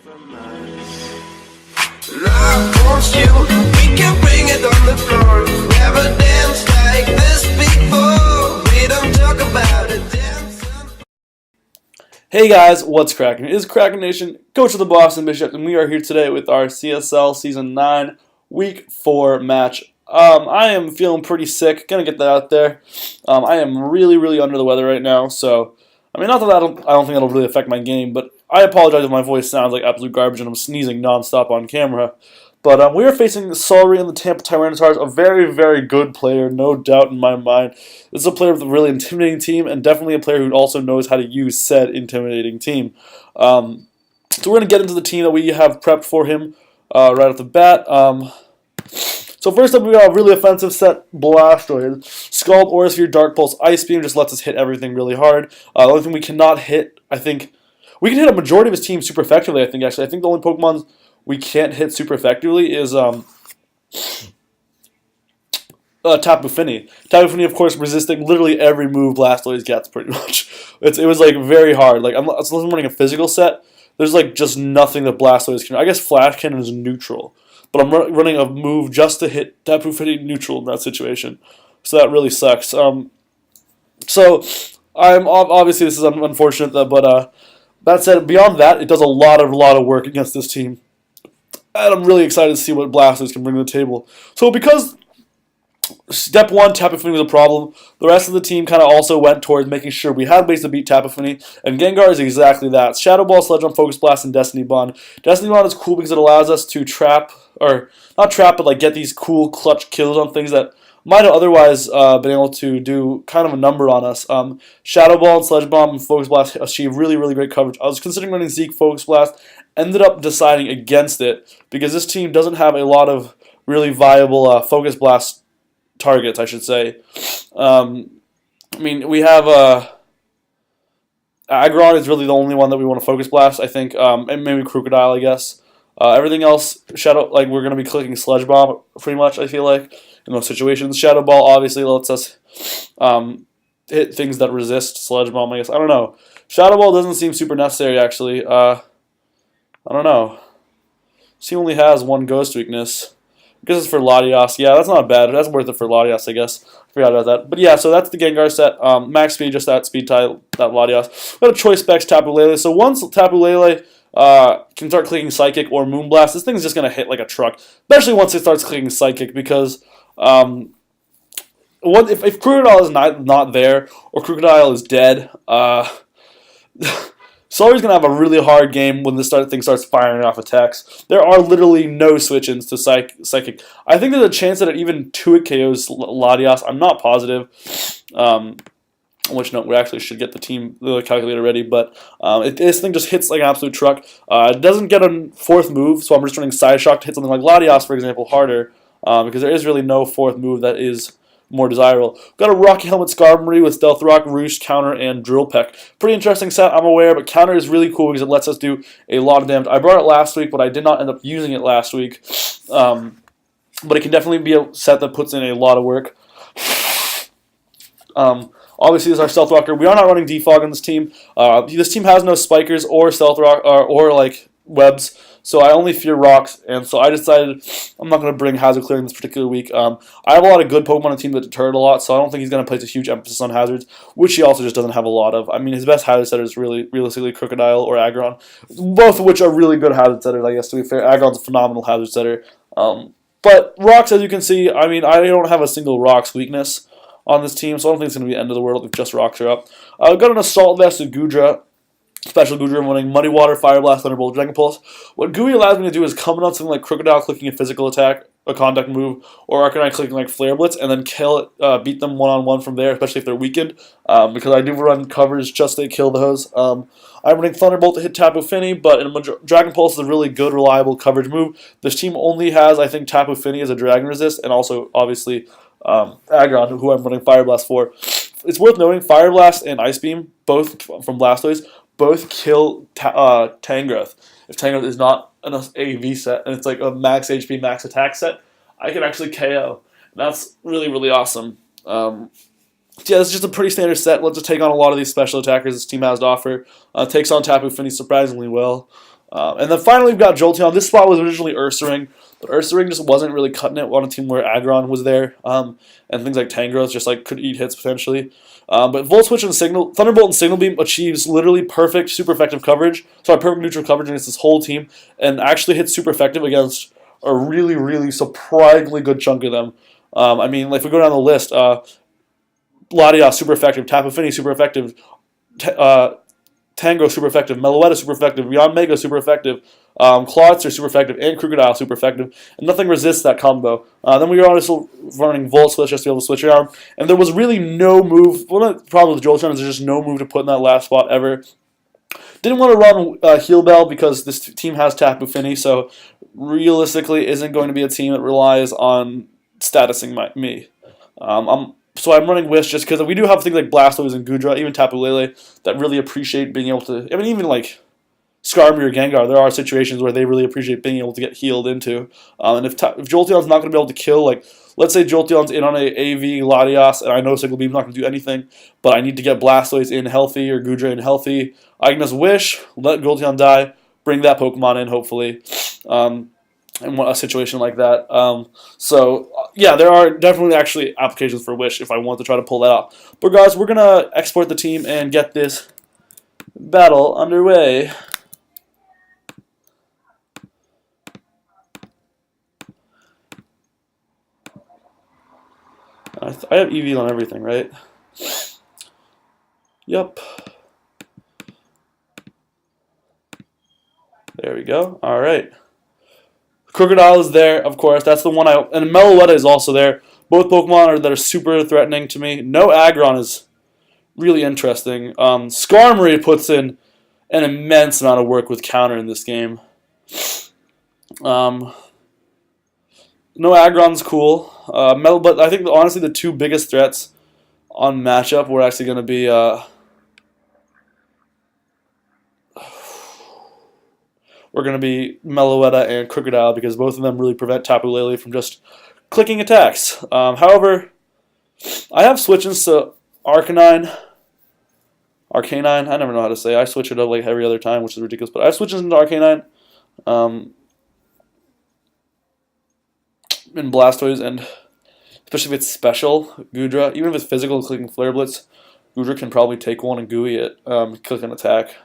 Love wants you, we can bring it on the floor. Never danced like this before. We don't talk about it. Hey guys, what's cracking? It is Krakenation, coach of the Boston Bisharps, and we are here today with our CSL Season 9 Week 4 match. I am feeling pretty sick, gonna get that out there. I am really under the weather right now, so I mean, not that I don't think that'll really affect my game, but I apologize if my voice sounds like absolute garbage and I'm sneezing nonstop on camera. But we are facing Sully and the Tampa Tyranitars, a very good player, no doubt in my mind. This is a player with a really intimidating team, and definitely a player who also knows how to use said intimidating team. So we're going to get into the team that we have prepped for him right off the bat. So first up, we got a really offensive set, Blastoise. Scald, Aura Sphere, Dark Pulse, Ice Beam just lets us hit everything really hard. The only thing we cannot hit, I think, we can hit a majority of his team super effectively, I think, actually. I think the only Pokemon we can't hit super effectively is Tapu Fini. Tapu Fini, of course, resisting literally every move Blastoise gets, pretty much. It was, like, very hard. Like, unless I'm running a physical set, there's, like, just nothing that Blastoise can do. I guess Flash Cannon is neutral. But I'm running a move just to hit Tapu Fini neutral in that situation. So that really sucks. So I'm obviously this is unfortunate, but that said, beyond that, it does a lot of work against this team. And I'm really excited to see what Blastoise can bring to the table. So because Step 1, Tapu Fini was a problem, the rest of the team kind of also went towards making sure we had ways to beat Tapu Fini, and Gengar is exactly that. Shadow Ball, Sledge Jump, Focus Blast, and Destiny Bond. Destiny Bond is cool because it allows us to trap, or not trap, but like get these cool clutch kills on things that might have otherwise been able to do kind of a number on us. Shadow Ball and Sledge Bomb and Focus Blast achieve really great coverage. I was considering running Zeke Focus Blast, ended up deciding against it because this team doesn't have a lot of really viable Focus Blast targets, I should say. I mean, we have Aggron is really the only one that we want to Focus Blast, I think, and maybe Crocodile, I guess. Everything else, Shadow, like we're going to be clicking Sludge Bomb pretty much, I feel like, in those situations. Shadow Ball obviously lets us hit things that resist Sludge Bomb, I guess. I don't know. Shadow Ball doesn't seem super necessary, actually. I don't know. He only has one Ghost weakness. I guess it's for Latias. Yeah, that's not bad. That's worth it for Latias, I guess. Forgot about that. But yeah, so that's the Gengar set. Max speed, just that speed type, that Latias. We got a Choice Specs, Tapu Lele. So once Tapu Lele can start clicking Psychic or Moonblast, this thing's just going to hit like a truck. Especially once it starts clicking Psychic, because if Crocodile is not there, or Crocodile is dead, Sully's going to have a really hard game when this thing starts firing off attacks. There are literally no switch-ins to Psychic. I think there's a chance that it even 2-hit KOs Latias. I'm not positive. Which, no, we actually should get the calculator ready. But this thing just hits like an absolute truck. It doesn't get a fourth move, so I'm just running Side Shock to hit something like Latias, for example, harder. Because there is really no fourth move that is more desirable. Got a Rocky Helmet Skarmory with Stealth Rock, Roost, Counter, and Drill Peck. Pretty interesting set, I'm aware, but Counter is really cool because it lets us do a lot of damage. I brought it last week, but I did not end up using it last week. But it can definitely be a set that puts in a lot of work. Obviously, this is our Stealth Rocker. We are not running Defog on this team. This team has no Spikers or Stealth Rock or like webs. So I only fear rocks, and so I decided I'm not going to bring Hazard Clearing this particular week. I have a lot of good Pokemon on the team that deter it a lot, so I don't think he's going to place a huge emphasis on hazards, which he also just doesn't have a lot of. I mean, his best hazard setter is really, realistically, Crocodile or Aggron, both of which are really good hazard setters, I guess, to be fair. Aggron's a phenomenal hazard setter. But rocks, as you can see, I mean, I don't have a single rocks weakness on this team, so I don't think it's going to be the end of the world if just rocks are up. I've got an Assault Vest of Goodra. Special Goodra running Muddy Water, Fire Blast, Thunderbolt, Dragon Pulse. What Gooey allows me to do is come on something like Crocodile clicking a physical attack, a contact move, or Arcanine clicking like Flare Blitz, and then kill it, beat them one-on-one from there, especially if they're weakened, because I do run covers just to kill those. I'm running Thunderbolt to hit Tapu Fini, but Dragon Pulse is a really good, reliable coverage move. This team only has, I think, Tapu Fini as a Dragon Resist, and also, obviously, Aggron, who I'm running Fire Blast for. It's worth noting, Fire Blast and Ice Beam, both from Blastoise, both kill Tangrowth. If Tangrowth is not an AV set, and it's like a max HP, max attack set, I can actually KO. And that's really awesome. Yeah, it's just a pretty standard set. Let's just take on a lot of these special attackers this team has to offer. Takes on Tapu Fini surprisingly well. And then finally we've got Jolteon. This spot was originally Ursaring, but Ursaring just wasn't really cutting it on a team where Aggron was there, and things like Tangrowth just like could eat hits potentially. But Volt Switch and Thunderbolt and Signal Beam achieves literally perfect, super effective coverage. Sorry, perfect neutral coverage against this whole team, and actually hits super effective against a really, really surprisingly good chunk of them. I mean, like if we go down the list, Latias super effective, Tapu Fini super effective, Tango super effective, Meloetta super effective, Yanmega super effective, Clawitzer super effective, and Krookodile super effective, and nothing resists that combo. Then we were also running Volt Switch just to be able to switch around, and there was really no move. One of the problems with Jolteon is there's just no move to put in that last spot ever. Didn't want to run Heal Bell because this team has Tapu Fini, so realistically isn't going to be a team that relies on statusing me. So I'm running Wish just because we do have things like Blastoise and Goodra, even Tapu Lele, that really appreciate being able to. I mean, even like Skarmory or Gengar, there are situations where they really appreciate being able to get healed into. And if Jolteon's not going to be able to kill, like, let's say Jolteon's in on a AV Latias, and I know Signal Beam's not going to do anything, but I need to get Blastoise in healthy or Goodra in healthy, I can just Wish, let Jolteon die, bring that Pokemon in, hopefully. In a situation like that. Yeah, there are definitely actually applications for Wish if I want to try to pull that off. But guys, we're going to export the team and get this battle underway. I have EV on everything, right? Yep. There we go. All right. Krookodile is there, of course. That's the one and Meloetta is also there. Both Pokemon that are super threatening to me. No Aggron is really interesting. Skarmory puts in an immense amount of work with counter in this game. No Aggron's cool. But I think honestly the two biggest threats on matchup were actually going to be Meloetta and Krookodile because both of them really prevent Tapu Lele from just clicking attacks. However, I have switches to Arcanine. I never know how to say. I switch it up like every other time, which is ridiculous. But I have switches into Arcanine, in Blastoise, and especially if it's special, Goodra. Even if it's physical, clicking Flare Blitz, Goodra can probably take one and gooey it, click an attack.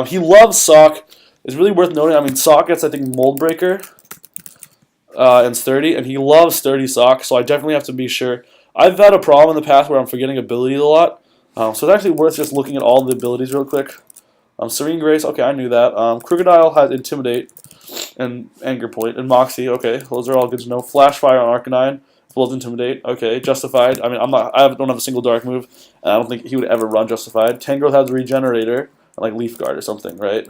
He loves Sock. It's really worth noting. I mean, Sock gets, I think, Mold Breaker and Sturdy, and he loves Sturdy Sock, so I definitely have to be sure. I've had a problem in the past where I'm forgetting abilities a lot, so it's actually worth just looking at all the abilities real quick. Serene Grace, okay, I knew that. Krookodile has Intimidate and Anger Point, and Moxie, okay, those are all good to know. Flash Fire on Arcanine, as well as Intimidate, okay. Justified, I mean, I don't have a single Dark move, and I don't think he would ever run Justified. Tangrowth has Regenerator, like Leaf Guard or something, right?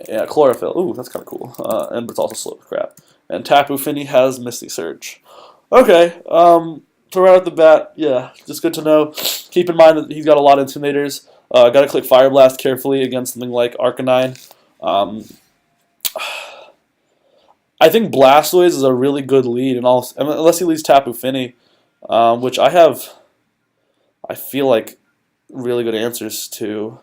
Yeah, Chlorophyll. Ooh, that's kind of cool. And it's also slow crap. And Tapu Fini has Misty Surge. Okay, so right off the bat, yeah, just good to know. Keep in mind that he's got a lot of Intimidators. Got to click Fire Blast carefully against something like Arcanine. I think Blastoise is a really good lead, unless he leads Tapu Fini, which I feel like, really good answers to.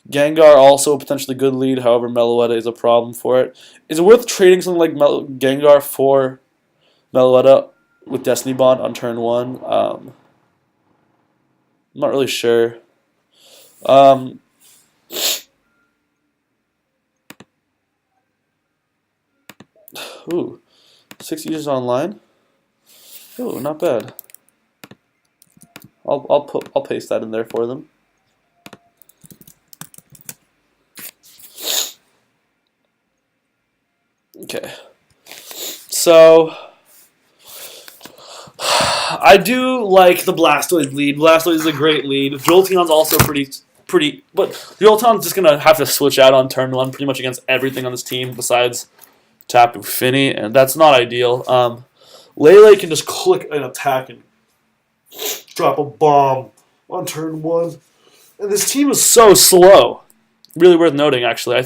Gengar also a potentially good lead, however Meloetta is a problem for it. Is it worth trading something like Gengar for Meloetta with Destiny Bond on turn 1? I'm not really sure. Ooh, 6 users online. Ooh, not bad. I'll paste that in there for them. Okay, so I do like the Blastoise lead. Blastoise is a great lead. Jolteon's also pretty, but Jolteon's just gonna have to switch out on turn 1 pretty much against everything on this team besides Tapu Fini, and that's not ideal. Lele can just click an attack and drop a bomb on turn 1, and this team is so slow. Really worth noting, actually. I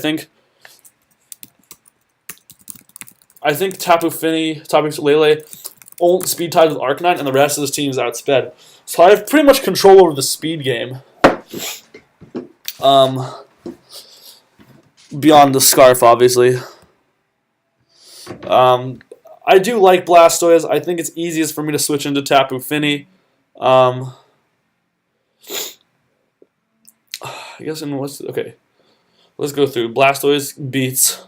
think Tapu Lele speed tied with Arcanine, and the rest of this team is outsped. So I have pretty much control over the speed game. beyond the Scarf, obviously. I do like Blastoise. I think it's easiest for me to switch into Tapu Fini. I guess in what's okay. Let's go through. Blastoise beats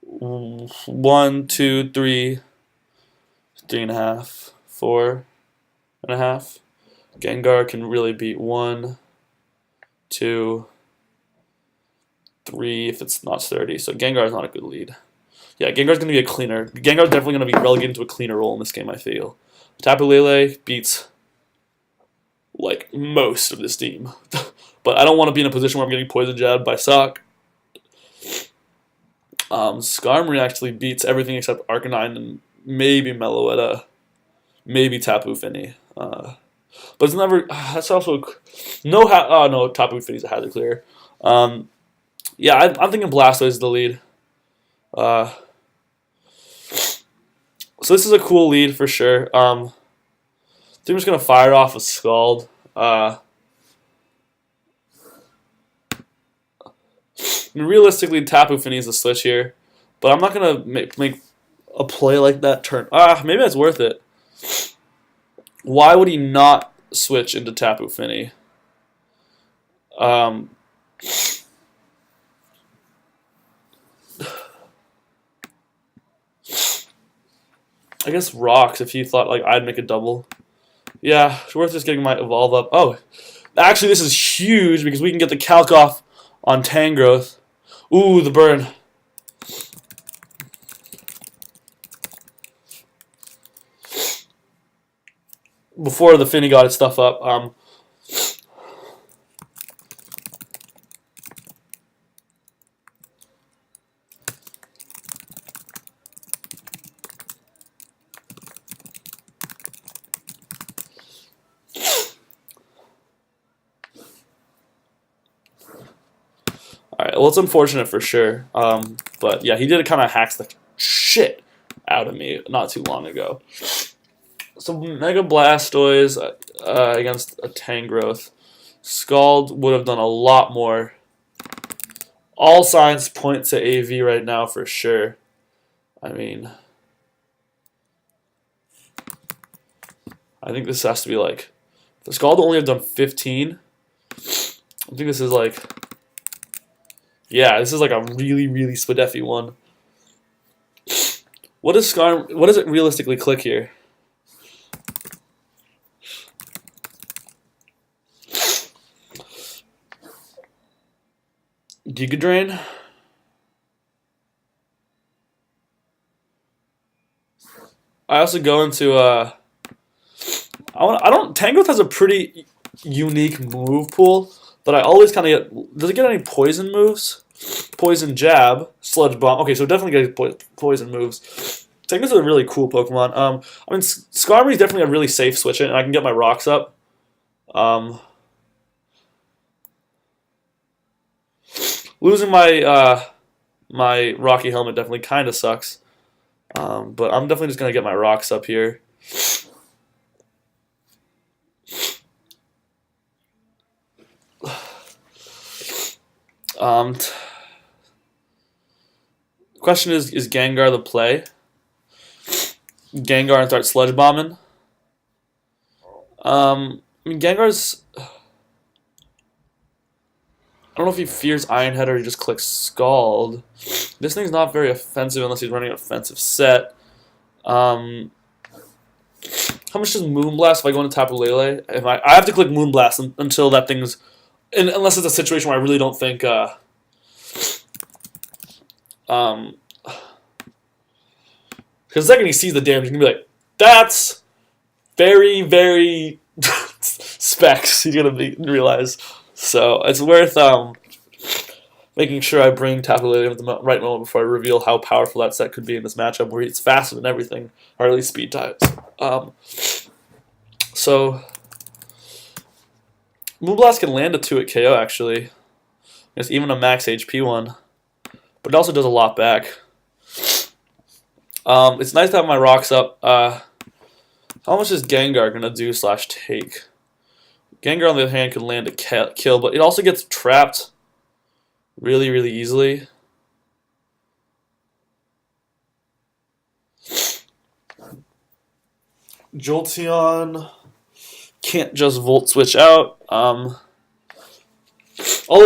1, 2, 3, 3.5, 4.5. Gengar can really beat 1, 2, 3 if it's not 30. So Gengar is not a good lead. Yeah, Gengar's going to be a cleaner. Gengar's definitely going to be relegated to a cleaner role in this game, I feel. Tapu Lele beats like most of this team. But I don't want to be in a position where I'm getting poison jabbed by Sock. Skarmory actually beats everything except Arcanine and maybe Meloetta, maybe Tapu Fini. But it's never. That's also no Tapu Fini's a hazard clear. Yeah, I'm thinking Blastoise is the lead. So this is a cool lead for sure. I think I'm just gonna fire off a Scald. Realistically, Tapu Fini is the switch here, but I'm not gonna make a play like that turn. Maybe that's worth it. Why would he not switch into Tapu Fini? I guess Rocks if he thought like I'd make a double. Yeah, it's worth just getting my Evolve up. Oh, actually this is huge because we can get the Calc off on Tangrowth. Ooh, the burn. Before the Fini got its stuff up. Alright, well, it's unfortunate for sure. But yeah, he did kind of hacks the shit out of me not too long ago. So Mega Blastoise against a Tangrowth. Scald would have done a lot more. All signs point to AV right now for sure. I mean, I think this has to be like, the Scald only have done 15. I think this is like, yeah, this is like a really, really Spadeffi one. What does it realistically click here? Giga Drain? I also go into Tangrowth has a pretty unique move pool, but I always kind of get. Does it get any poison moves? Poison Jab, Sludge Bomb. Okay, so it definitely gets poison moves. Tangrowth is a really cool Pokemon. I mean, Skarmory is definitely a really safe switch in, and I can get my rocks up. Losing my my Rocky Helmet definitely kind of sucks. But I'm definitely just gonna get my rocks up here. Question is Gengar the play? Gengar and start Sludge Bombing? I mean, Gengar's... I don't know if he fears Iron Head or he just clicks Scald. This thing's not very offensive unless he's running an offensive set. How much does Moonblast if I go into Tapu Lele? If I have to click Moonblast until that thing's... unless it's a situation where I really don't think... because the second he sees the damage, he's going to be like, that's very, very specs. He's going to realize. So it's worth making sure I bring Tapu Lele at the right moment before I reveal how powerful that set could be in this matchup where it's faster than everything, or at least speed types. So Moonblast can land a 2-hit KO actually. It's even a max HP one. But it also does a lot back. It's nice to have my rocks up. How much is Gengar going to do / take? Gengar, on the other hand, can land a kill, but it also gets trapped really, really easily. Jolteon can't just Volt Switch out. Although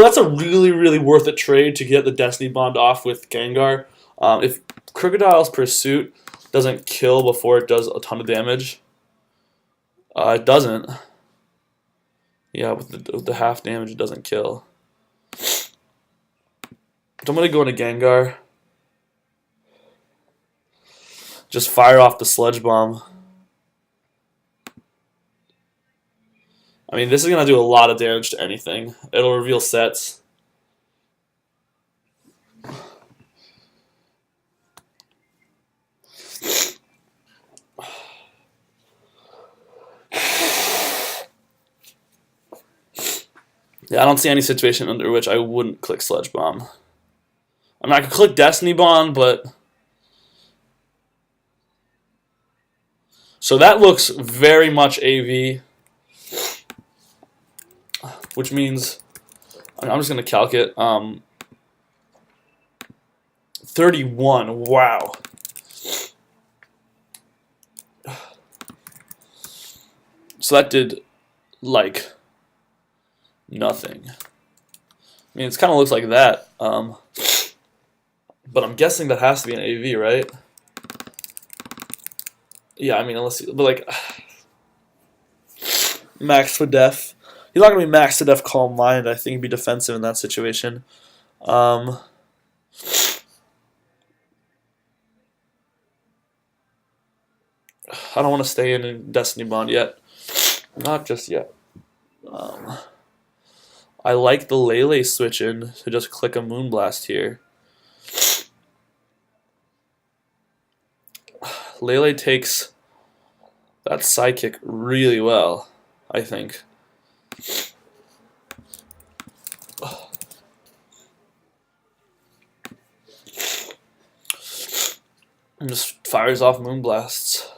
that's a really, really worth it trade to get the Destiny Bond off with Gengar. If Crocodile's Pursuit doesn't kill before it does a ton of damage, it doesn't. Yeah, with the half damage, it doesn't kill. So I'm going to go into Gengar. Just fire off the Sludge Bomb. I mean, this is going to do a lot of damage to anything. It'll reveal sets. Yeah, I don't see any situation under which I wouldn't click Sludge Bomb. I mean, I could click Destiny Bond, but... So that looks very much AV. Which means... I'm just going to calc it. 31. Wow. So that did, like... nothing. I mean, it kind of looks like that. But I'm guessing that has to be an AV, right? Yeah, I mean, unless... But, like... Max to def. He's not going to be max to def Calm Mind. I think he'd be defensive in that situation. I don't want to stay in Destiny Bond yet. Not just yet. I like the Lele switch in to just click a Moonblast here. Lele takes that Psychic really well, I think. And just fires off Moonblasts.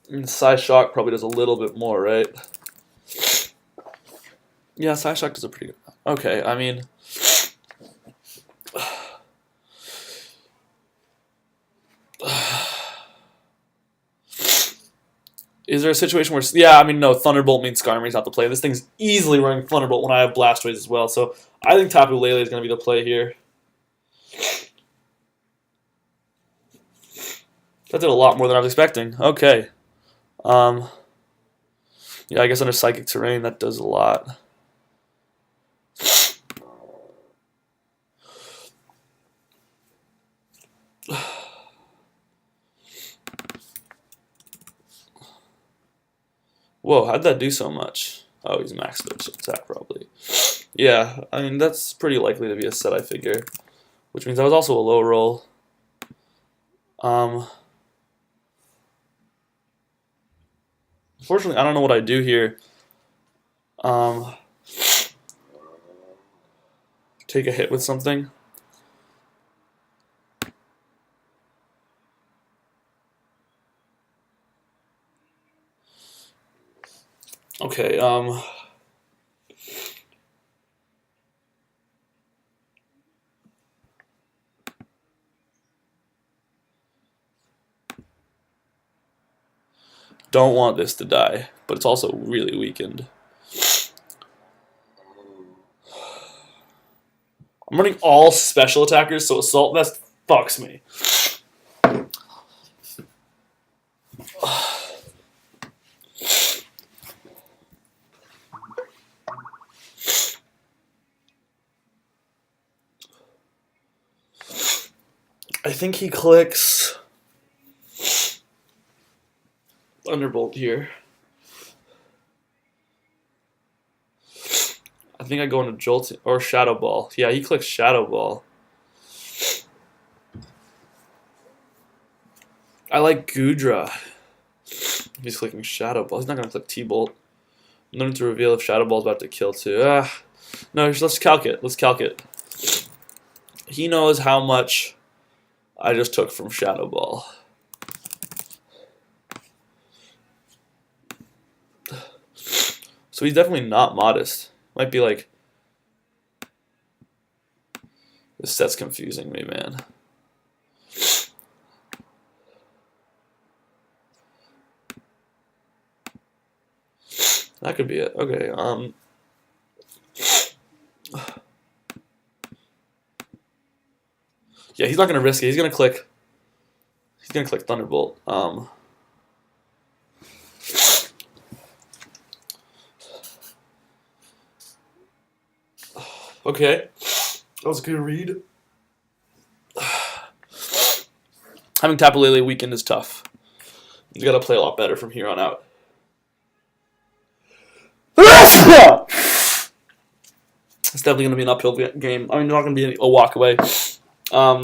And Psyshock probably does a little bit more, right? Yeah, Psyshock does a pretty good... Okay, I mean... Is there a situation where... Yeah, I mean, no, Thunderbolt means Skarmory's not the play. This thing's easily running Thunderbolt when I have Blastoise as well, so I think Tapu Lele is going to be the play here. That did a lot more than I was expecting. Okay. Yeah, I guess under Psychic Terrain, that does a lot. Whoa, how'd that do so much? Oh, he's maxed up attack, probably. Yeah, I mean, that's pretty likely to be a set, I figure. Which means that was also a low roll. Unfortunately, I don't know what I do here. Take a hit with something. Okay, don't want this to die, but it's also really weakened. I'm running all special attackers, so Assault Vest fucks me. I think he clicks Thunderbolt here. I think I go into Jolt or Shadow Ball. Yeah, he clicks Shadow Ball. I like Goodra. He's clicking Shadow Ball. He's not going to click T-Bolt. No need to reveal if Shadow Ball's about to kill too. No, let's calc it. Let's calc it. He knows how much I just took from Shadow Ball. So he's definitely not modest. Might be like... This set's confusing me, man. That could be it. Okay, yeah, he's not gonna risk it. He's gonna click Thunderbolt. Okay. That was a good read. Having Tapu Lele weekend is tough. You gotta play a lot better from here on out. It's definitely gonna be an uphill game. I mean, not gonna be a walk away. Oh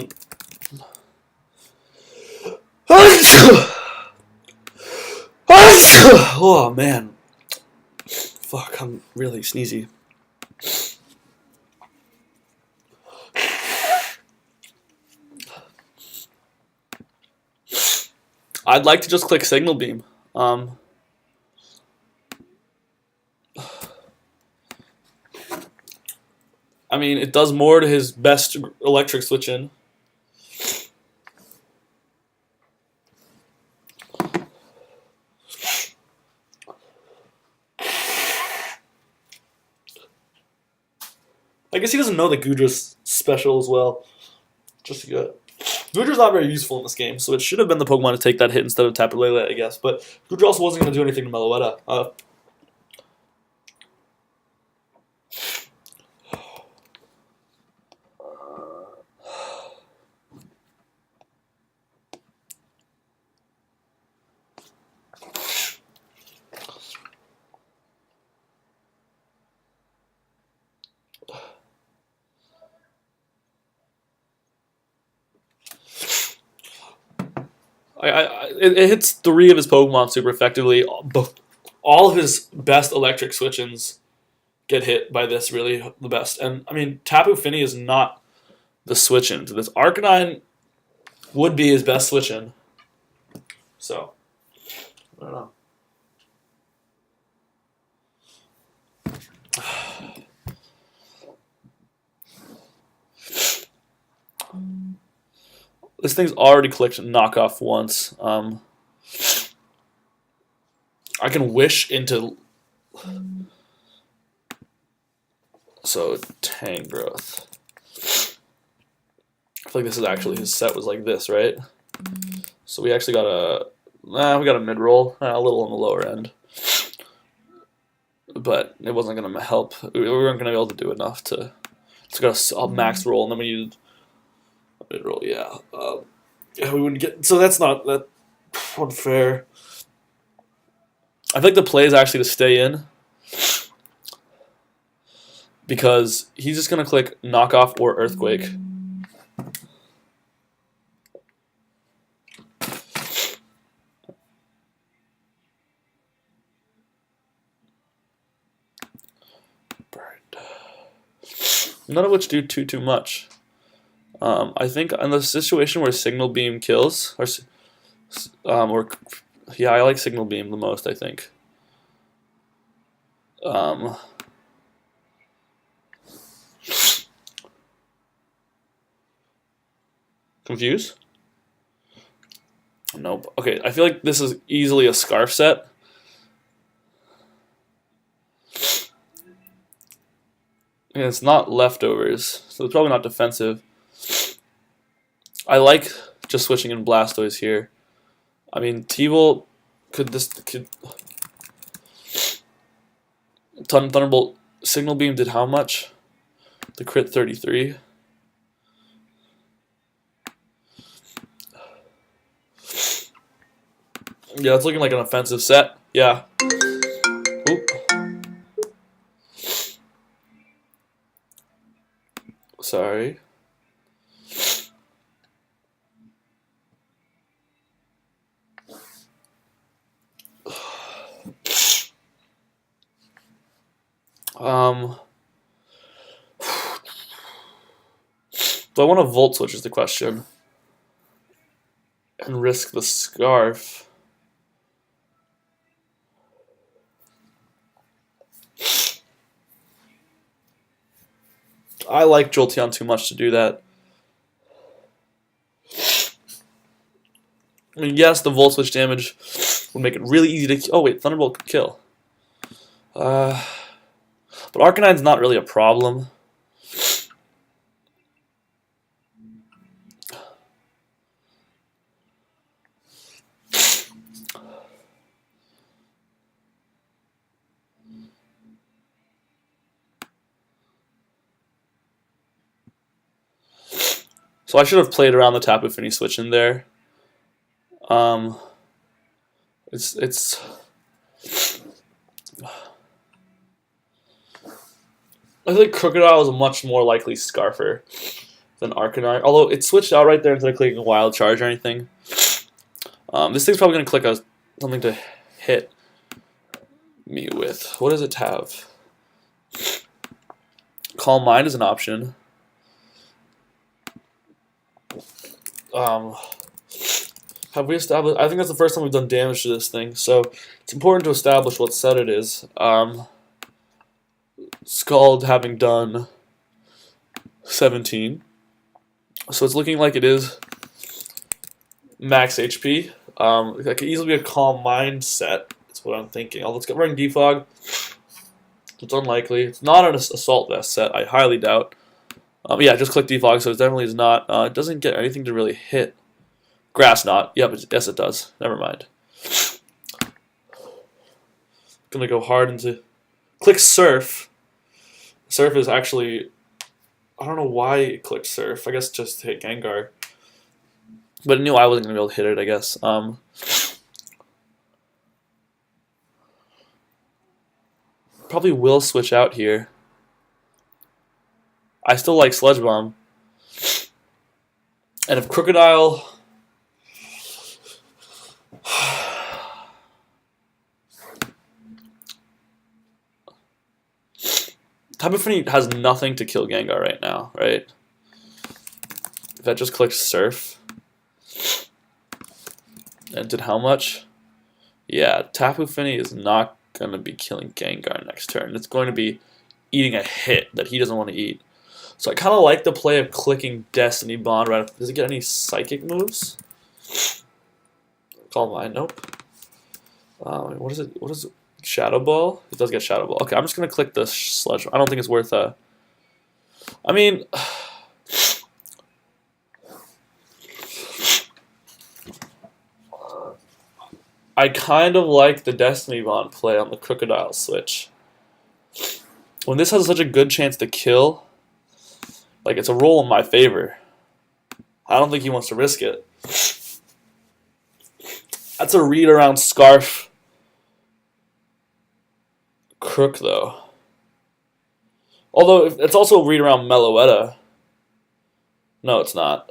man, fuck! I'm really sneezy. I'd like to just click Signal Beam. I mean, it does more to his best electric switch in. I guess he doesn't know that Gudra's special as well. Just good. Gudra's not very useful in this game, so it should have been the Pokemon to take that hit instead of Tapu Lele, I guess. But Gudra also wasn't going to do anything to Meloetta. It hits 3 of his Pokemon super effectively. All of his best electric switch-ins get hit by this, really the best. And, I mean, Tapu Fini is not the switch-in to this. Arcanine would be his best switch-in. So, I don't know. This thing's already clicked knockoff once. I can wish into... So, Tangrowth. I feel like this is actually... His set was like this, right? So we actually got a... we got a mid-roll. A little on the lower end. But it wasn't going to help. We weren't going to be able to do enough to... It's got a max roll, and then we needed... Mid-roll, yeah. Yeah, we wouldn't get... So that's not that unfair. I think the play is actually to stay in. Because he's just going to click Knockoff or Earthquake. None of which do too much. I think in the situation where Signal Beam kills, yeah, I like Signal Beam the most, I think. Confuse? Nope. Okay, I feel like this is easily a Scarf set. And it's not leftovers, so it's probably not defensive. I like just switching in Blastoise here. I mean, T-Volt could Thunderbolt Signal Beam did how much? The crit 33. Yeah, it's looking like an offensive set. Yeah. Oop. Sorry. Do I want to Volt Switch is the question. And risk the Scarf. I like Jolteon too much to do that. I mean, yes, the Volt Switch damage would make it really easy to... Oh, wait, Thunderbolt could kill. But Arcanine's not really a problem. So I should have played around the Tapu Fini switch in there. It's I think Crocodile is a much more likely Scarfer than Arcanine. Although it switched out right there instead of clicking a Wild Charge or anything. This thing's probably going to click something to hit me with. What does it have? Calm Mind is an option. Have we established? I think that's the first time we've done damage to this thing, so it's important to establish what set it is. Scald having done 17, so it's looking like it is max HP. That could easily be a Calm Mind set. That's what I'm thinking. Oh, let's get running Defog. It's unlikely. It's not an Assault Vest set. I highly doubt. Yeah, just click Defog, so it definitely is not. It doesn't get anything to really hit. Grass Knot. Yep, yes it does. Never mind. Gonna go hard into... Click Surf. Surf is actually... I don't know why it clicked Surf. I guess just to hit Gengar. But it knew I wasn't gonna be able to hit it, I guess. Probably will switch out here. I still like Sludge Bomb. And if Crocodile... Tapu Fini has nothing to kill Gengar right now, right? If that just clicks Surf. And did how much? Yeah, Tapu Fini is not going to be killing Gengar next turn. It's going to be eating a hit that he doesn't want to eat. So I kind of like the play of clicking Destiny Bond. Right? Does it get any psychic moves? Calm Mind, nope. What is it? What is it? Shadow Ball? It does get Shadow Ball. Okay, I'm just going to click the Sludge. I don't think it's worth I mean... I kind of like the Destiny Bond play on the Crocodile switch. When this has such a good chance to kill, like, it's a roll in my favor. I don't think he wants to risk it. That's a read around Scarf Crook, though. Although, it's also a read around Meloetta. No, it's not.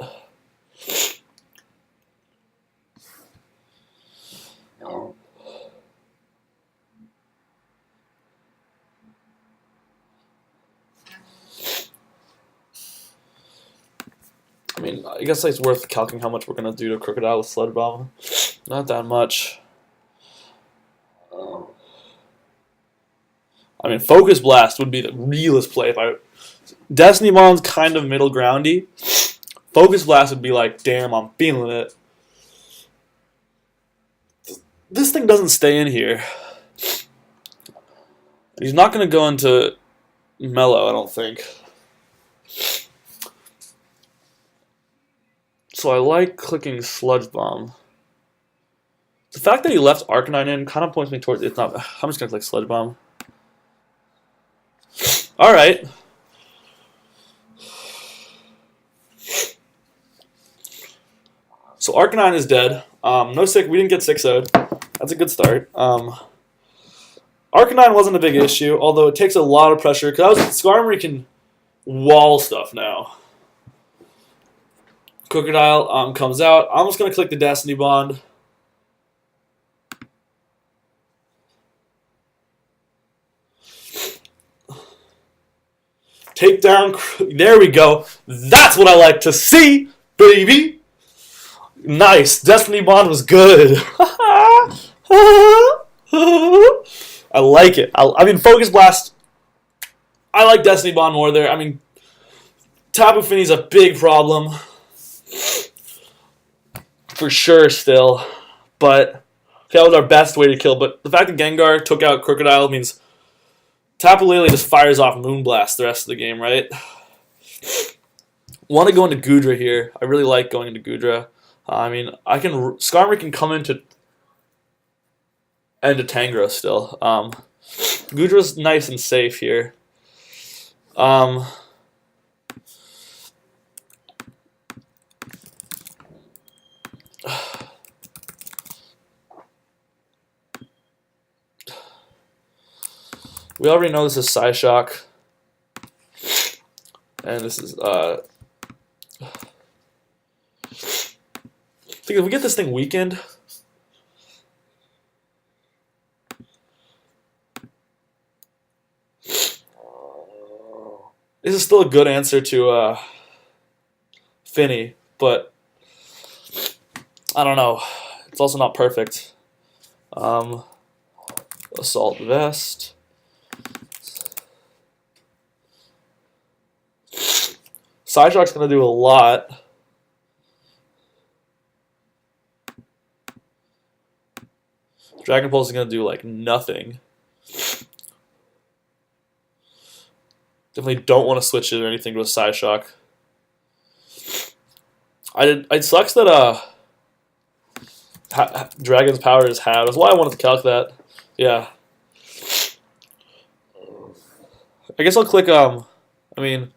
I mean, I guess it's worth calculating how much we're going to do to Crocodile with Sludge Bomb. Not that much. I mean, Focus Blast would be the realest play if I... Destiny Bomb's kind of middle groundy. Focus Blast would be like, damn, I'm feeling it. This thing doesn't stay in here. He's not going to go into Mellow, I don't think. So I like clicking Sludge Bomb. The fact that he left Arcanine in kind of points me towards it's not. I'm just gonna click Sludge Bomb. All right. So Arcanine is dead. No sick. We didn't get 6-0'd. That's a good start. Arcanine wasn't a big issue, although it takes a lot of pressure because Skarmory can wall stuff now. Crocodile comes out. I'm just going to click the Destiny Bond. Take down. There we go. That's what I like to see, baby. Nice. Destiny Bond was good. I like it. I mean, Focus Blast. I like Destiny Bond more there. I mean, Tapu Fini's a big problem. For sure still. But that was our best way to kill. But the fact that Gengar took out Crocodile means Tapu Lele just fires off Moonblast the rest of the game, right? Want to go into Goodra here. I really like going into Goodra. I mean, Skarmory can come into Tangrowth still. Goodra's nice and safe here. We already know this is Psyshock. And this is, I think if we get this thing weakened, this is still a good answer to Finny, but I don't know. It's also not perfect. Assault Vest. Psyshock's going to do a lot. Dragon Pulse is going to do like nothing. Definitely don't want to switch it or anything to a Psyshock. It sucks that Dragon's Power is halved. That's why I wanted to calc that. Yeah. I guess I'll click I mean,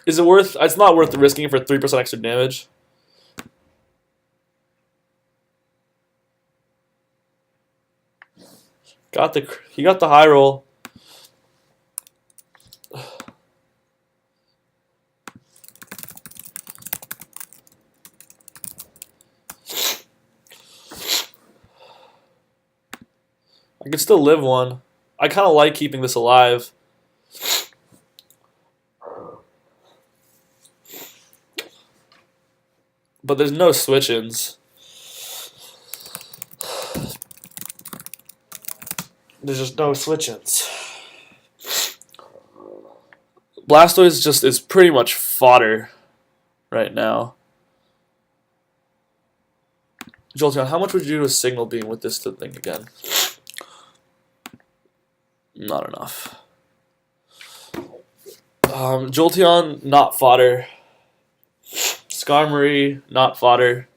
is it worth? It's not worth risking it for 3% extra damage. He got the high roll. I could still live one. I kind of like keeping this alive. But there's no switch-ins. There's just no switch-ins. Blastoise is pretty much fodder right now. Jolteon, how much would you do to a Signal Beam with this thing again? Not enough. Jolteon, not fodder. Skarmory, not fodder.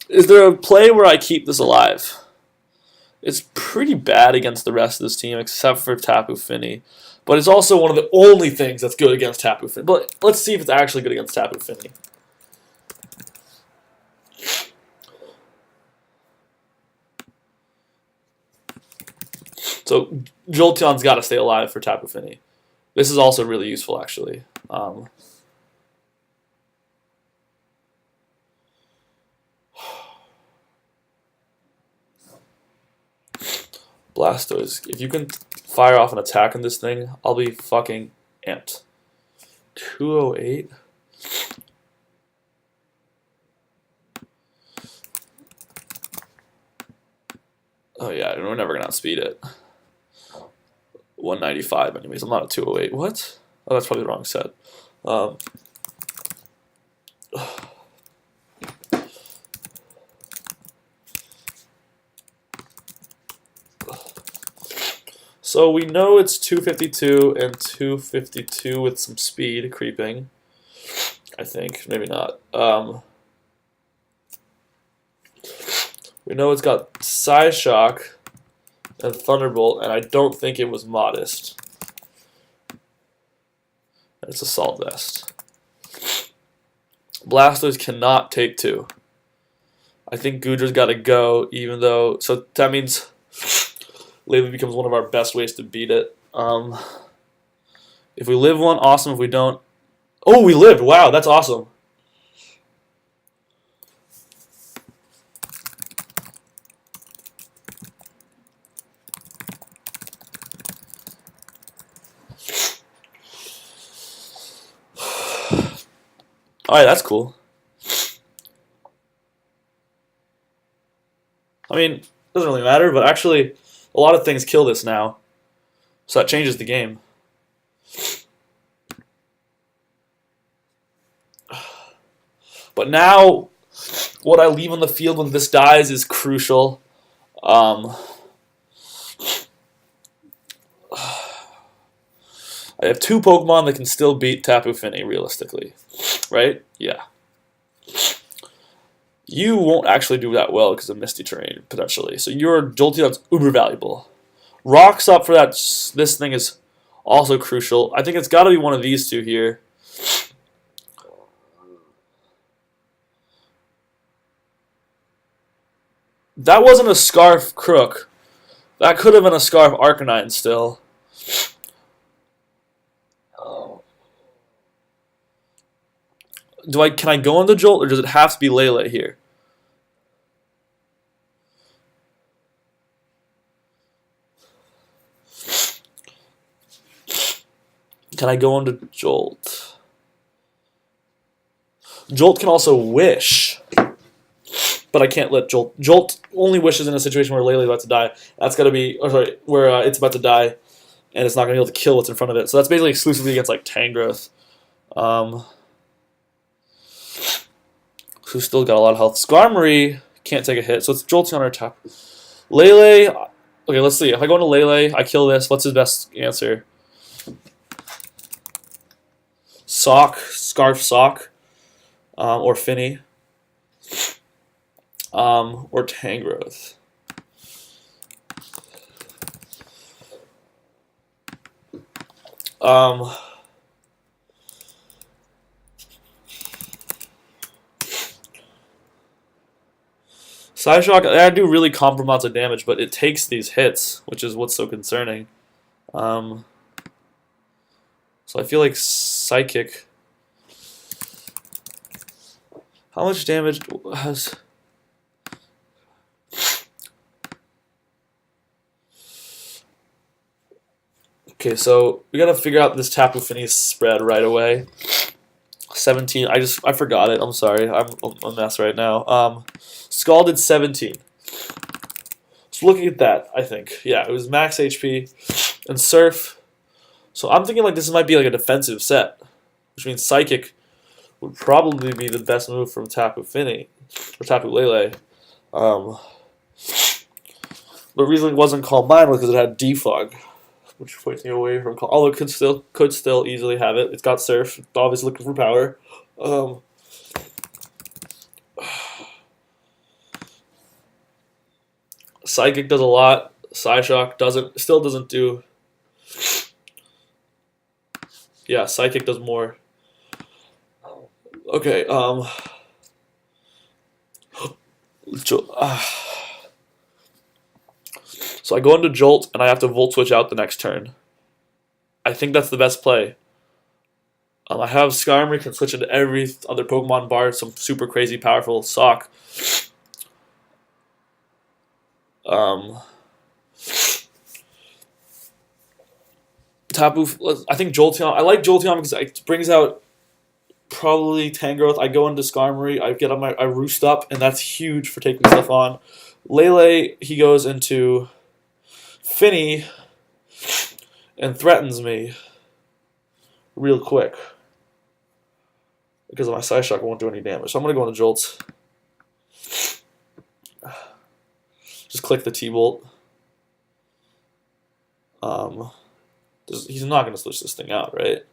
Is there a play where I keep this alive? It's pretty bad against the rest of this team, except for Tapu Fini. But it's also one of the only things that's good against Tapu Fini. But let's see if it's actually good against Tapu Fini. So Jolteon's got to stay alive for Tapu Fini. This is also really useful, actually. Blastoise, if you can fire off an attack on this thing, I'll be fucking amped. 208. Oh yeah, we're never gonna outspeed it. 195 anyways, I'm not a 208. What? Oh, that's probably the wrong set. So we know it's 252 and 252 with some speed creeping. I think, maybe not. We know it's got Psyshock and Thunderbolt, and I don't think it was Modest. And it's Assault Vest. Blastoise cannot take 2. I think Goodra's got to go, even though... So that means Lele becomes one of our best ways to beat it. If we live one, awesome. If we don't... Oh, we lived! Wow, that's awesome. Alright, that's cool. I mean, it doesn't really matter, but actually, a lot of things kill this now. So that changes the game. But now, what I leave on the field when this dies is crucial. I have 2 Pokemon that can still beat Tapu Fini, realistically. Right? Yeah. You won't actually do that well because of Misty Terrain, potentially. So you're Jolteon's uber valuable. Rocks up for that. This thing is also crucial. I think it's got to be one of these two here. That wasn't a Scarf Crook. That could have been a Scarf Arcanine still. Can I go into Jolt, or does it have to be Lele here? Can I go into Jolt? Jolt can also wish, but I can't let Jolt. Jolt only wishes in a situation where Lele's about to die. That's got to be, or sorry, where it's about to die, and it's not going to be able to kill what's in front of it. So that's basically exclusively against like Tangrowth. Who's still got a lot of health. Skarmory can't take a hit, so it's Jolteon or Tap. Lele, okay, let's see. If I go into Lele, I kill this. What's his best answer? Sock, Scarf Sock, or Fini, or Tangrowth. Psyshock, I do really comparable amounts of damage, but it takes these hits, which is what's so concerning. So I feel like Psychic. How much damage has... Okay, so we gotta figure out this Tapu Fini spread right away. 17. I forgot it. I'm sorry. I'm a mess right now. Skull did 17. So looking at that, I think, yeah, it was max HP and Surf. So I'm thinking like this might be like a defensive set, which means Psychic would probably be the best move from Tapu Fini or Tapu Lele. The reason it wasn't Calm Mind was because it had Defog, which points me away from Calm. Although it could still easily have it. It's got Surf. It's obviously looking for power. Psychic does a lot. Psyshock still doesn't do. Yeah, Psychic does more. Okay, so I go into Jolt and I have to Volt Switch out the next turn. I think that's the best play. I have Skarmory can switch into every other Pokemon bar some super crazy powerful Sock. Tapu, I think Jolteon. I like Jolteon because it brings out probably Tangrowth. I go into Skarmory. I roost up, and that's huge for taking stuff on. Lele, he goes into Fini and threatens me real quick because of my Psyshock. I won't do any damage. So I'm gonna go into Jolts. Just click the T-Bolt. He's not going to switch this thing out, right?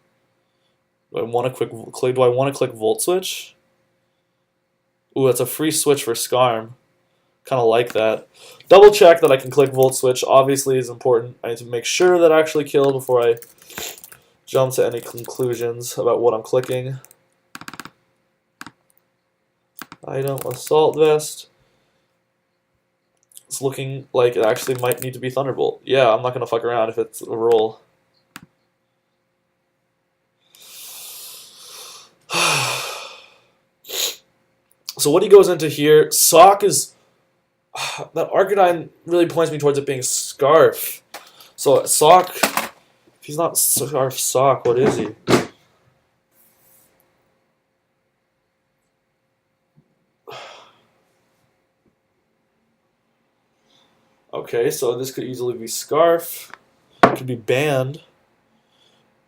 Do I want to click Volt Switch? Ooh, that's a free switch for Skarm. Kind of like that. Double check that I can click Volt Switch. Obviously is important. I need to make sure that I actually kill before I jump to any conclusions about what I'm clicking. Item, Assault Vest. It's looking like it actually might need to be Thunderbolt. Yeah, I'm not going to fuck around if it's a roll. So what he goes into here, Sock is... that Arcanine really points me towards it being Scarf. So Sock, if he's not Scarf Sock, what is he? Okay, so this could easily be Scarf. It could be Banned.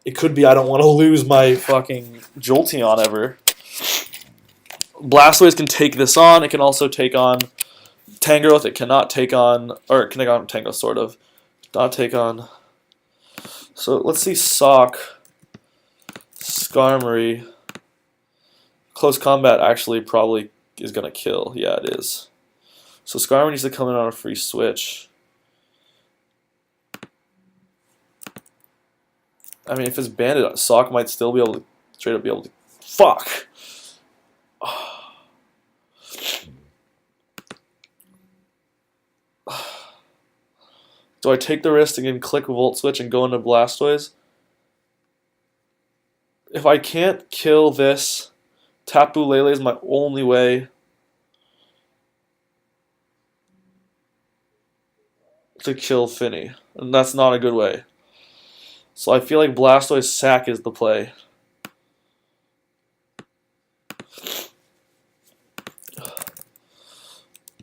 It could be I don't want to lose my fucking Jolteon ever. Blastoise can take this on. It can also take on Tangrowth. It cannot take on, or it can take on Tangrowth, sort of. Not take on. So let's see Sock, Skarmory. Close combat actually probably is going to kill. Yeah, it is. So Skarmory needs to come in on a free switch. I mean, if it's banded, Sock might still be able to straight up be able to. Fuck! Do I take the risk and click Volt Switch and go into Blastoise? If I can't kill this, Tapu Lele is my only way to kill Finny. And that's not a good way. So I feel like Blastoise Sack is the play.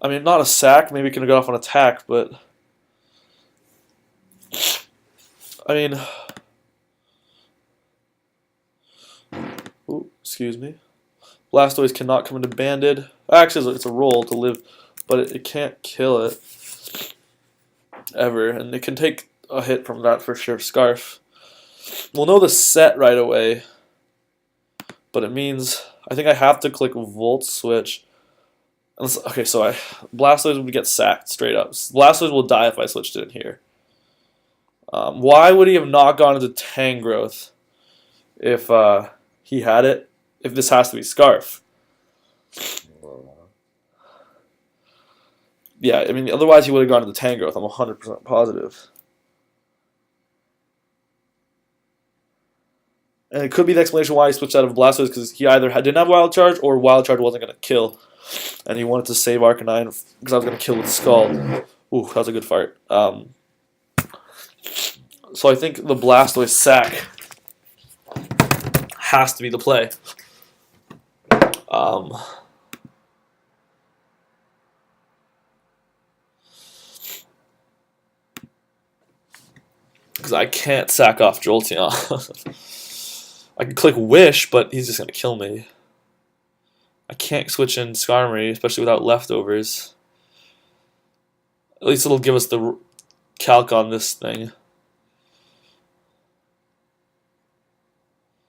I mean, not a sack. Maybe it can go off on attack, but I mean, ooh, excuse me. Blastoise cannot come into Banded. Actually, it's a roll to live, but it can't kill it ever, and it can take a hit from that for sure. Scarf. We'll know the set right away, but it means I think I have to click Volt Switch. Okay, so Blastoise would get sacked straight up. Blastoise will die if I switched it in here. Why would he have not gone into Tangrowth if he had it? If this has to be Scarf. Yeah, I mean, otherwise he would have gone into Tangrowth. I'm 100% positive. And it could be the explanation why he switched out of Blastoise, because he either didn't have Wild Charge or Wild Charge wasn't going to kill. And he wanted to save Arcanine because I was going to kill with Scald. Ooh, that was a good fart. So I think the Blastoise Sack has to be the play. Because I can't sack off Jolteon. I can click Wish, but he's just going to kill me. I can't switch in Skarmory, especially without leftovers. At least it'll give us the calc on this thing.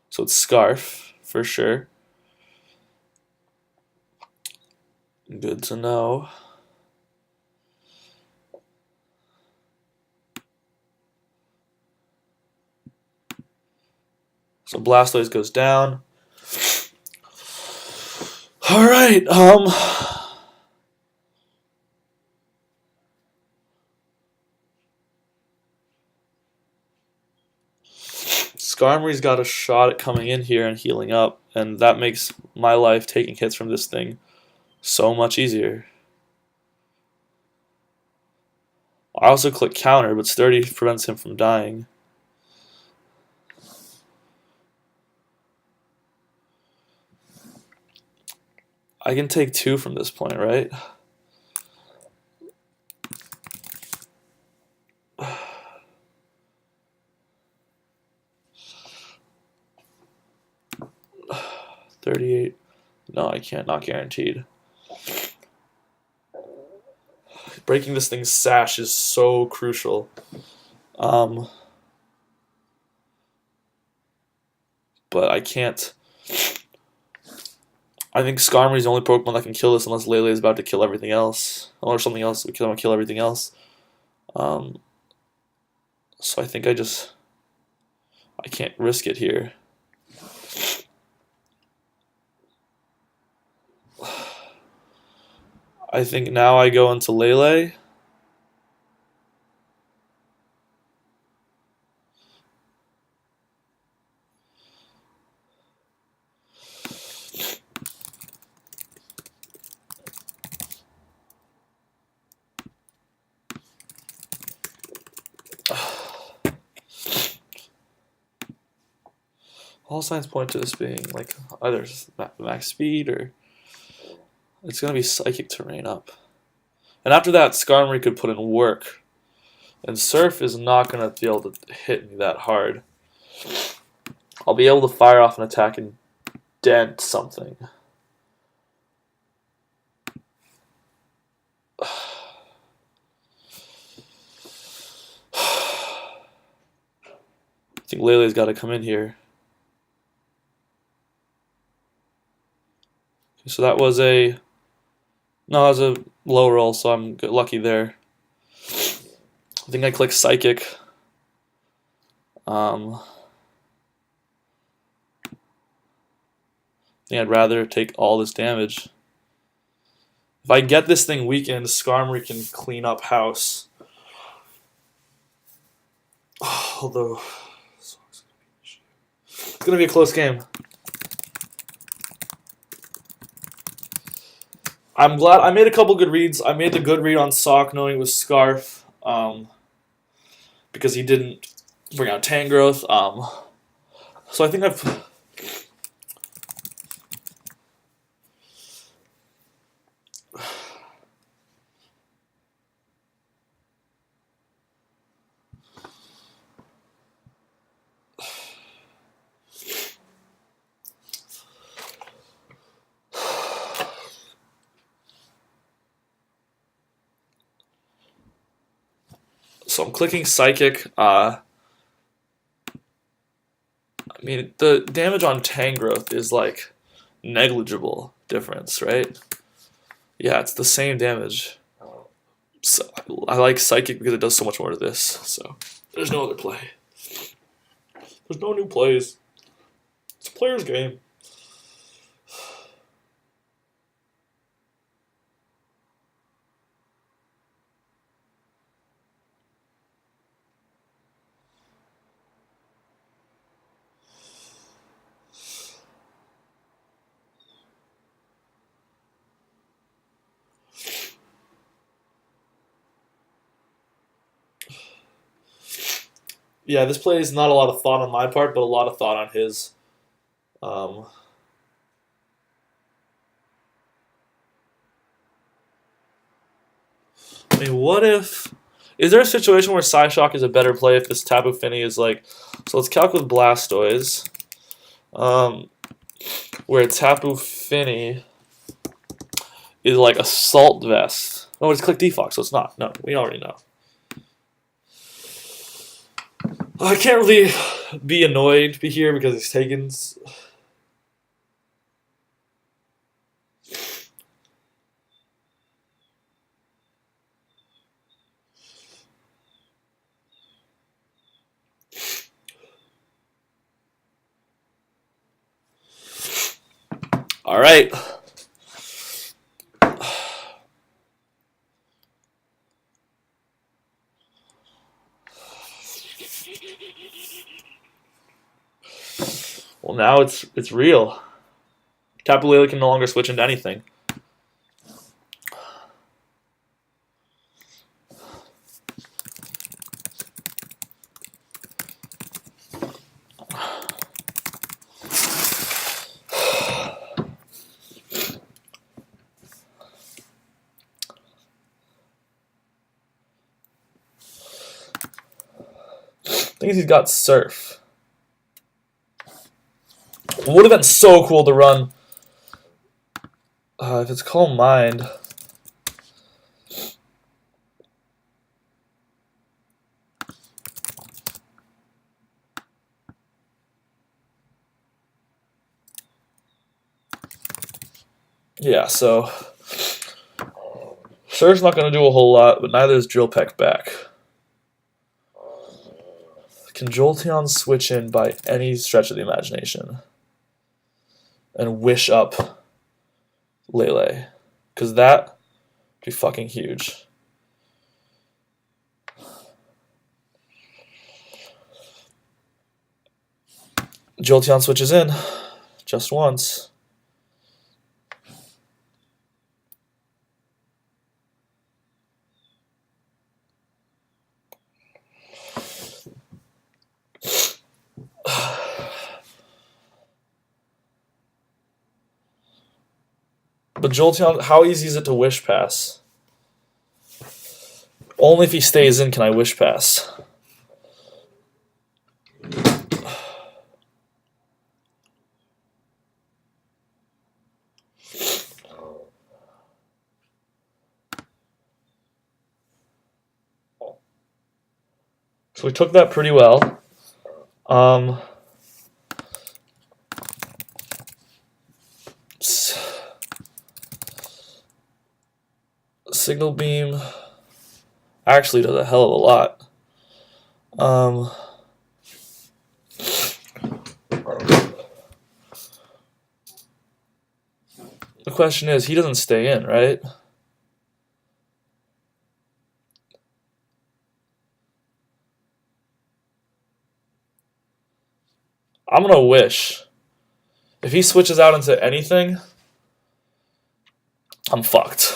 So it's Scarf, for sure. Good to know. So Blastoise goes down. Alright, Skarmory's got a shot at coming in here and healing up, and that makes my life taking hits from this thing so much easier. I also click counter, but Sturdy prevents him from dying. I can take 2 from this point, right? $38. No, I can't. Not guaranteed. Breaking this thing's sash is so crucial. But I can't. I think Skarmory's the only Pokemon that can kill this unless Lele is about to kill everything else. Or something else. We can kill everything else. So I think I can't risk it here. I think now I go into Lele. All signs point to this being like either max speed or it's going to be Psychic Terrain up. And after that, Skarmory could put in work. And Surf is not going to be able to hit me that hard. I'll be able to fire off an attack and dent something. I think Lele's got to come in here. So that was a... No, that was a low roll, so I'm lucky there. I think I click Psychic. I think I'd rather take all this damage. If I get this thing weakened, Skarmory can clean up house. Although... It's going to be a close game. I'm glad I made a couple good reads. I made the good read on Sock knowing it was Scarf because he didn't bring out Tangrowth. So I think I've... So I'm clicking Psychic. I mean, the damage on Tangrowth is like negligible difference, right? Yeah, it's the same damage. So I like Psychic because it does so much more to this. So there's no other play. There's no new plays. It's a player's game. Yeah, this play is not a lot of thought on my part, but a lot of thought on his. I mean, what if... Is there a situation where Psyshock is a better play if this Tapu Fini is like... So let's calc with Blastoise. Where Tapu Fini is like Assault Vest. Oh, it's click Defog, so it's not. No, we already know. I can't really be annoyed here because he's taken... All right. Well, now it's real. Tapu Lele can no longer switch into anything. I think he's got Surf. Would have been so cool to run. If it's Calm Mind. Yeah, so Surf's not going to do a whole lot, but neither is Drill Peck back. Can Jolteon switch in by any stretch of the imagination and wish up Lele? Because that would be fucking huge. Jolteon switches in just once. But Jolteon, how easy is it to wish pass? Only if he stays in can I wish pass. So we took that pretty well. Signal beam actually does a hell of a lot. The question is, he doesn't stay in, right? I'm gonna wish. If he switches out into anything, I'm fucked.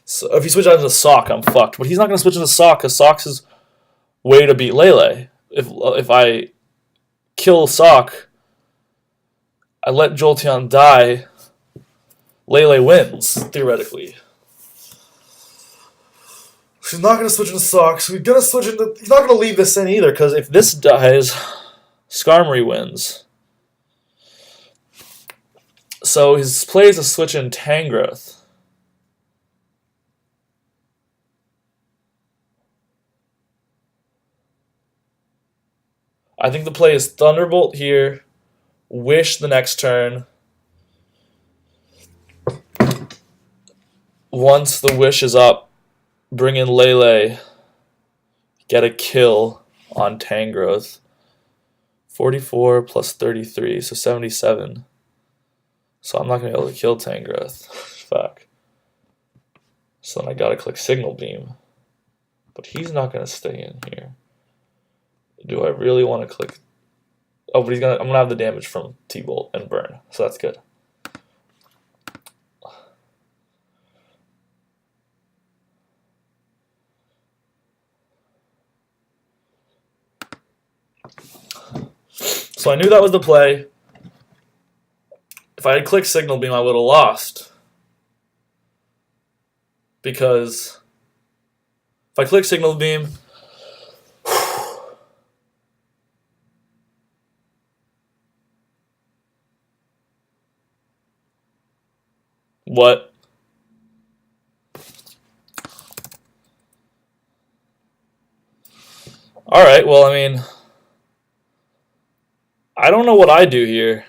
So if he switches out into Sock, I'm fucked. But he's not gonna switch into Sock because Sock's his way to beat Lele. If I kill Sock, I let Jolteon die, Lele wins, theoretically. He's not going to switch into Sock, so he's not going to leave this in either, because if this dies, Skarmory wins. So his play is to switch in Tangrowth. I think the play is Thunderbolt here, Wish the next turn. Once the Wish is up, bring in Lele, get a kill on Tangrowth. 44 plus 33, so 77. So I'm not going to be able to kill Tangrowth. Fuck. So then I got to click Signal Beam. But he's not going to stay in here. Do I really want to click? Oh, but I'm going to have the damage from T-Bolt and Burn, so that's good. So I knew that was the play. If I had clicked Signal Beam, I would have lost. Because if I click Signal Beam, what? Alright, well, I mean, I don't know what I do here.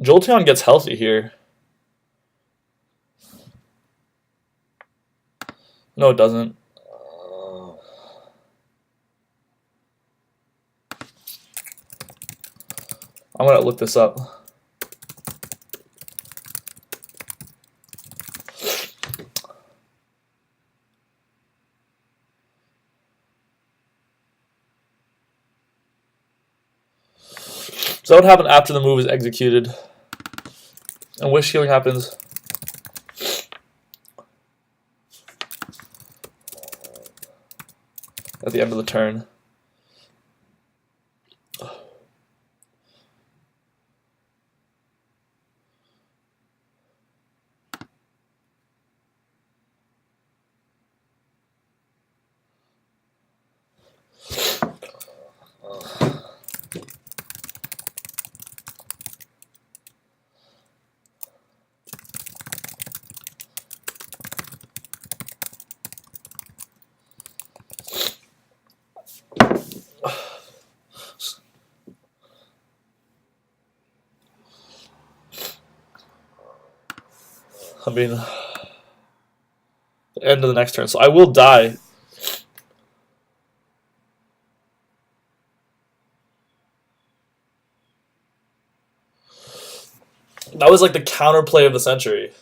Jolteon gets healthy here. No, it doesn't. I'm going to look this up. So what happened after the move is executed? And Wish Healing happens. At the end of the turn. I mean, the end of the next turn. So I will die. That was like the counterplay of the century.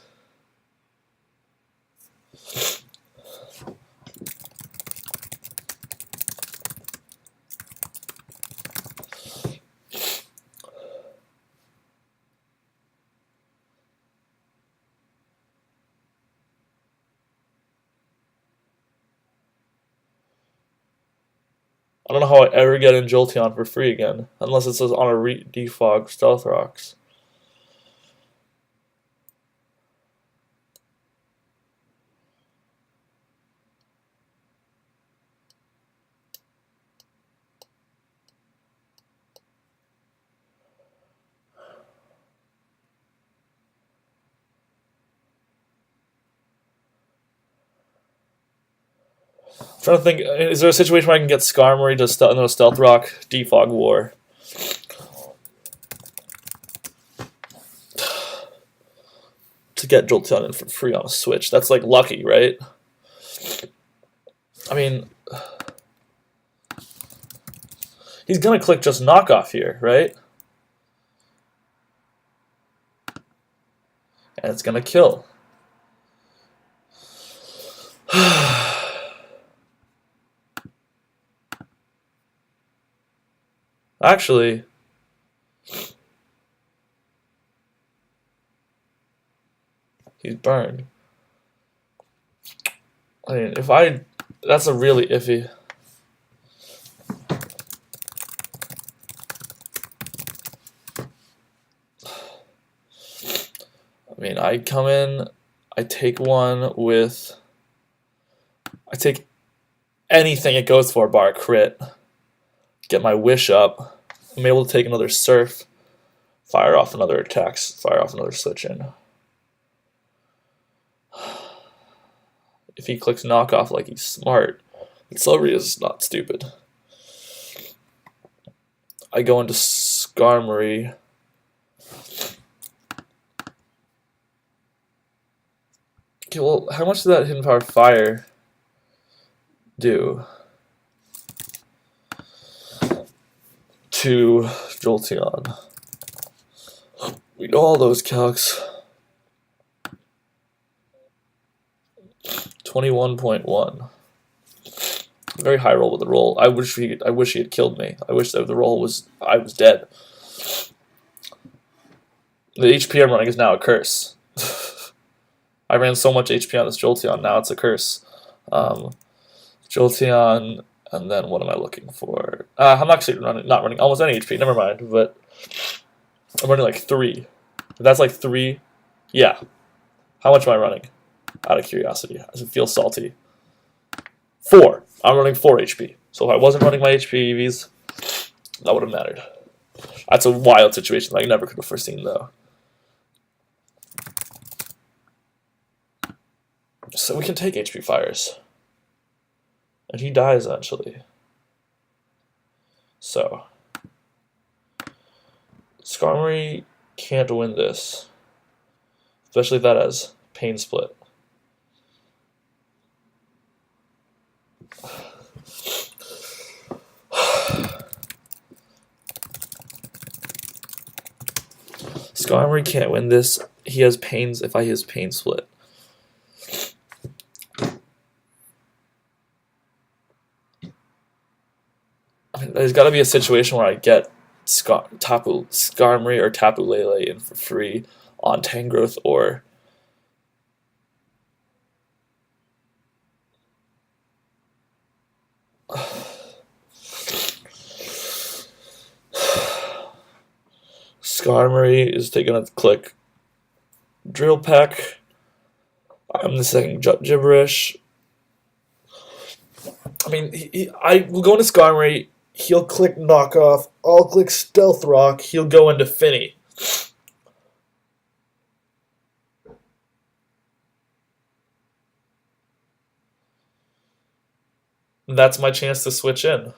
I don't know how I ever get in Jolteon for free again, unless it says on a defog Stealth Rocks. I'm trying to think, is there a situation where I can get Skarmory to Stealth Rock defog war? To get Jolteon in for free on a Switch. That's like lucky, right? I mean, he's gonna click just knockoff here, right? And it's gonna kill. Actually, he's burned. I mean, that's a really iffy. I mean, I come in, I take one with, I take anything it goes for bar crit, get my wish up, I'm able to take another surf, fire off another attacks, fire off another switch in. If he clicks knockoff like he's smart, Celery is not stupid. I go into Skarmory. Okay, well, how much does that Hidden Power Fire do to Jolteon? We know all those calcs. 21.1. Very high roll with the roll. I wish he had killed me. I wish that the roll was I was dead. The HP I'm running is now a curse. I ran so much HP on this Jolteon, now it's a curse. Jolteon, and then what am I looking for? I'm actually not running almost any HP, never mind, but I'm running like 3. If that's like 3, yeah. How much am I running? Out of curiosity. Does it feel salty? 4. I'm running 4 HP. So if I wasn't running my HP EVs, that would have mattered. That's a wild situation that I never could have foreseen, though. So we can take HP fires. And he dies, actually. So. Skarmory can't win this. Especially if that has Pain Split. Skarmory can't win this. He has pains if I his Pain Split. I mean, there's got to be a situation where I get Skarmory or Tapu Lele in for free on Tangrowth or Skarmory is taking a click. Drill Peck. I'm the second gibberish. I mean, I will go into Skarmory. He'll click knockoff. I'll click Stealth Rock. He'll go into Finny. And that's my chance to switch in.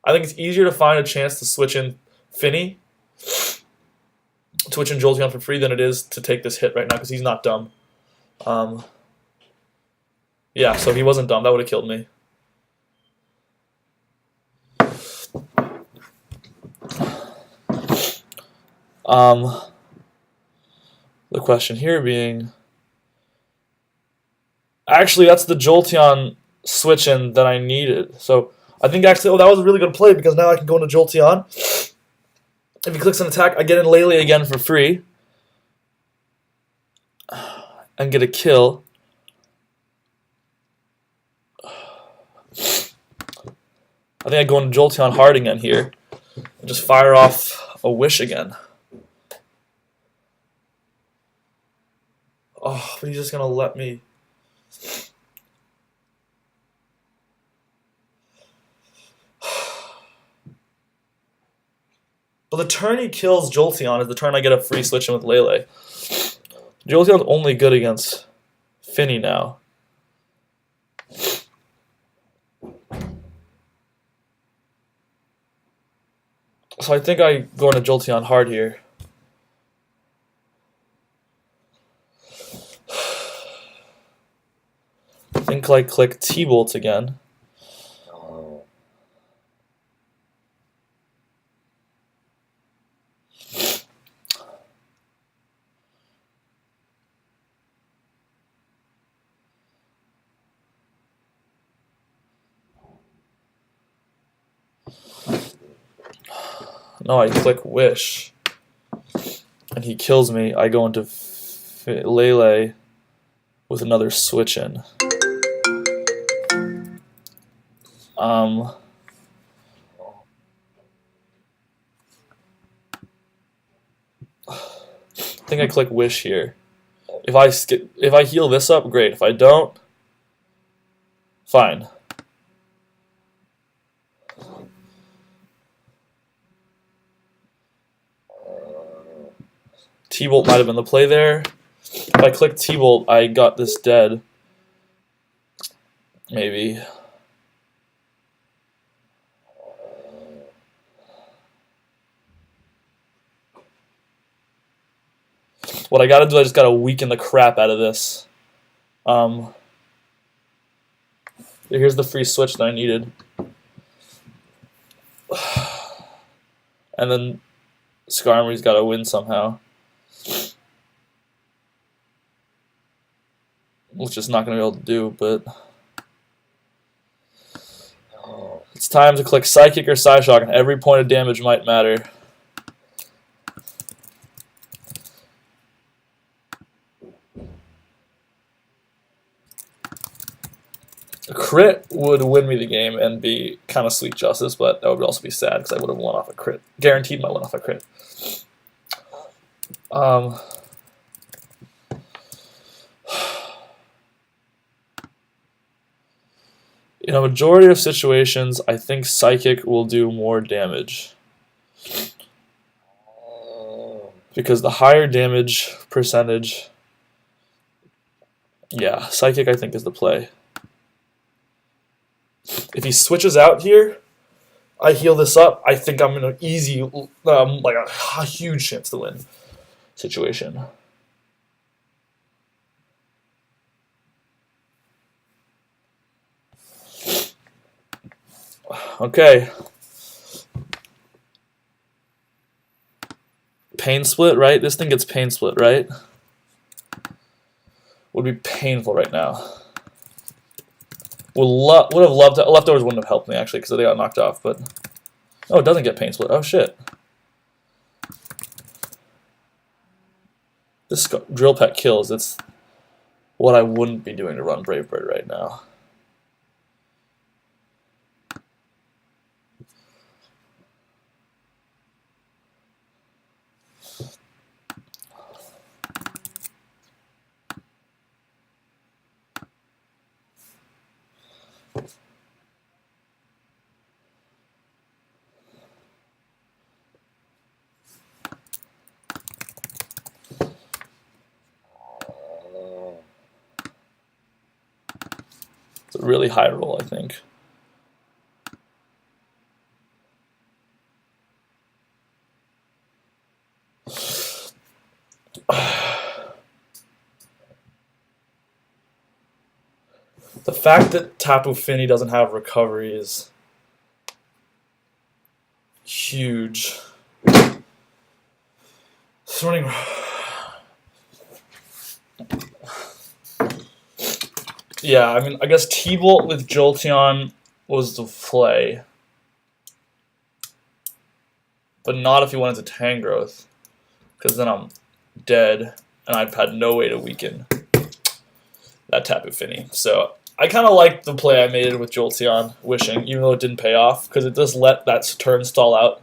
I think it's easier to find a chance to switch in Finny, switch in Jolteon for free than it is to take this hit right now because he's not dumb. Yeah, so if he wasn't dumb, that would have killed me. The question here being, actually, that's the Jolteon switch-in that I needed. So I think actually, that was a really good play because now I can go into Jolteon. If he clicks an attack, I get in Lele again for free and get a kill. I think I go into Jolteon hard again here. And just fire off a Wish again. Oh, but he's just gonna let me. But the turn he kills Jolteon is the turn I get a free switch in with Lele. Jolteon's only good against Finny now. So I think I go into Jolteon hard here. I think I click T-Bolt again. No, I click Wish, and he kills me. I go into Lele with another switch in. I think I click Wish here. If I heal this up, great. If I don't, fine. T-Bolt might have been the play there. If I click T-Bolt, I got this dead. Maybe. What I gotta do, I just gotta weaken the crap out of this. Here's the free switch that I needed. And then Skarmory's gotta win somehow. Which is not going to be able to do, but it's time to click Psychic or Psyshock, and every point of damage might matter. A crit would win me the game and be kind of sweet justice, but that would also be sad because I would have won off a crit. Guaranteed my win off a crit. In a majority of situations, I think Psychic will do more damage. Because the higher damage percentage... Yeah, Psychic I think is the play. If he switches out here, I heal this up, I think I'm in an easy, like a huge chance to win situation. Okay. Pain split, right? This thing gets pain split, right? Would be painful right now. Would have loved to. Leftovers wouldn't have helped me actually because they got knocked off, but oh, it doesn't get pain split. Oh shit. This drill peck kills. It's what I wouldn't be doing to run Brave Bird right now. It's a really high roll, I think. The fact that Tapu Fini doesn't have recovery is huge. It's running. Yeah, I mean, I guess T-Bolt with Jolteon was the play. But not if he went into Tangrowth. Because then I'm dead, and I've had no way to weaken that Tapu Fini. So I kind of like the play I made with Jolteon Wishing, even though it didn't pay off, because it does let that turn stall out.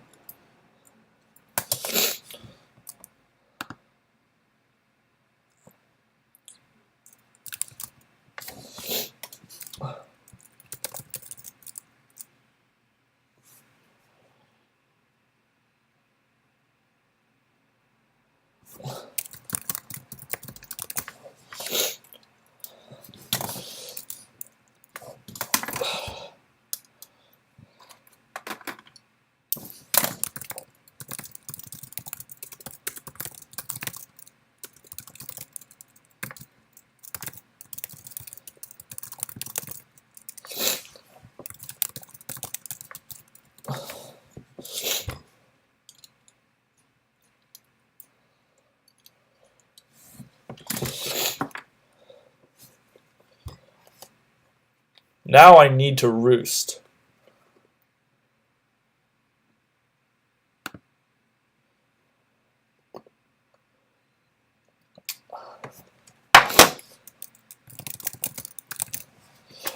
Now I need to roost.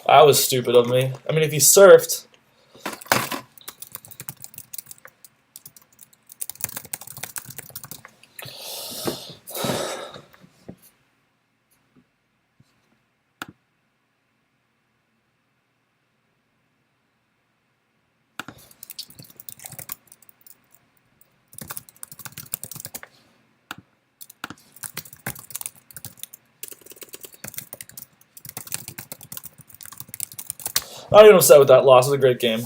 That was stupid of me. I mean, if he surfed... Not even upset with that loss. It was a great game.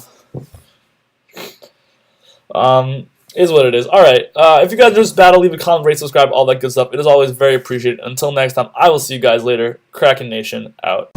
Is what it is. Alright, if you guys enjoyed this battle, leave a comment, rate, subscribe, all that good stuff. It is always very appreciated. Until next time, I will see you guys later. Krakenation out.